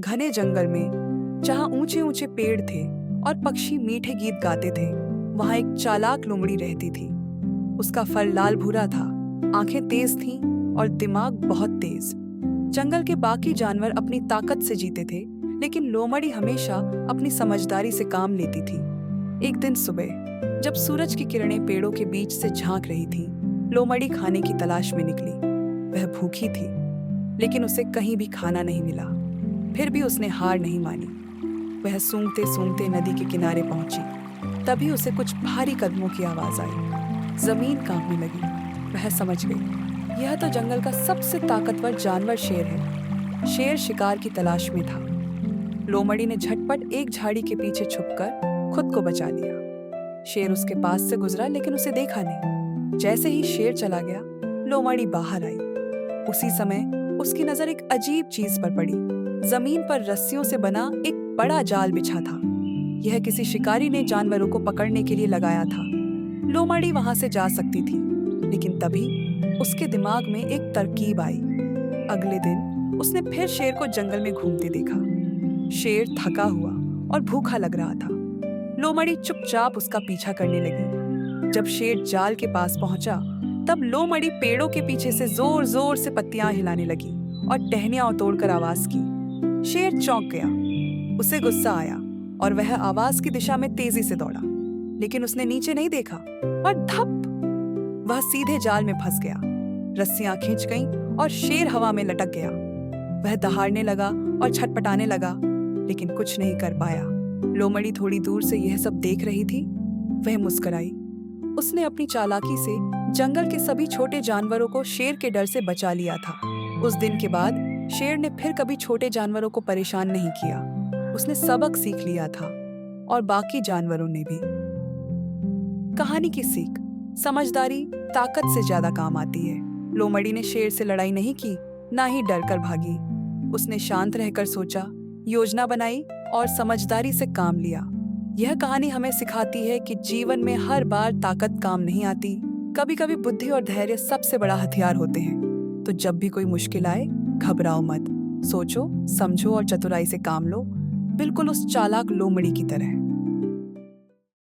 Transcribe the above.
घने जंगल में, जहां ऊंचे ऊंचे पेड़ थे और पक्षी मीठे गीत गाते थे, वहां एक चालाक लोमड़ी रहती थी। उसका फर लाल भूरा था, आंखें तेज थीं और दिमाग बहुत तेज। जंगल के बाकी जानवर अपनी ताकत से जीते थे, लेकिन लोमड़ी हमेशा अपनी समझदारी से काम लेती थी। एक दिन सुबह, जब सूरज की किरणें पेड़ों के बीच से झांक रही थीं, लोमड़ी खाने की तलाश में निकली। वह भूखी थी, लेकिन उसे कहीं भी खाना नहीं मिला। फिर भी उसने हार नहीं मानी। वह सूंघते सूंघते नदी के किनारे पहुंची। तभी उसे कुछ भारी कदमों की आवाज आई। जमीन कांपने लगी। वह समझ गई, यह तो जंगल का सबसे ताकतवर जानवर शेर है। शेर शिकार की तलाश में था। लोमड़ी ने झटपट एक झाड़ी के पीछे छुपकर खुद को बचा लिया। शेर उसके पास से गुजरा, लेकिन उसे देखा नहीं। जैसे ही शेर चला गया, लोमड़ी बाहर आई। उसी समय उसकी नजर एक अजीब चीज पर पड़ी। जमीन पर रस्सियों से बना एक बड़ा जाल बिछा था। यह किसी शिकारी ने जानवरों को पकड़ने के लिए लगाया था। लोमड़ी वहां से जा सकती थी, लेकिन तभी उसके दिमाग में एक तरकीब आई। अगले दिन उसने फिर शेर को जंगल में घूमते देखा। शेर थका हुआ और भूखा लग रहा था। लोमड़ी चुपचाप उसका पीछा करने लगी। जब शेर जाल के पास पहुंचा, तब लोमड़ी पेड़ों के पीछे से जोर जोर से पत्तियां हिलाने लगी और टहनियां तोड़कर आवाज की। शेर चौंक गया। उसे गुस्सा आया और वह आवाज की दिशा में तेजी से दौड़ा, लेकिन उसने नीचे नहीं देखा और धप, वह सीधे जाल में फंस गया। रस्सियां खींच गईं और शेर हवा में लटक गया। वह दहाड़ने लगा और छटपटाने लगा, लेकिन कुछ नहीं कर पाया। लोमड़ी थोड़ी दूर से यह सब देख रही थी। वह मुस्कुराई। उसने अपनी चालाकी से जंगल के सभी छोटे जानवरों को शेर के डर से बचा लिया था। उस दिन के बाद शेर ने फिर कभी छोटे जानवरों को परेशान नहीं किया। उसने सबक सीख लिया था, और बाकी जानवरों ने भी। कहानी की सीख: समझदारी ताकत से ज्यादा काम आती है। लोमड़ी ने शेर से लड़ाई नहीं की, ना ही डरकर भागी। उसने शांत रहकर सोचा, योजना बनाई और समझदारी से काम लिया। यह कहानी हमें सिखाती है कि जीवन में हर बार ताकत काम नहीं आती। कभी कभी बुद्धि और धैर्य सबसे बड़ा हथियार होते हैं। तो जब भी कोई मुश्किल आए, घबराओ मत। सोचो, समझो और चतुराई से काम लो, बिल्कुल उस चालाक लोमड़ी की तरह।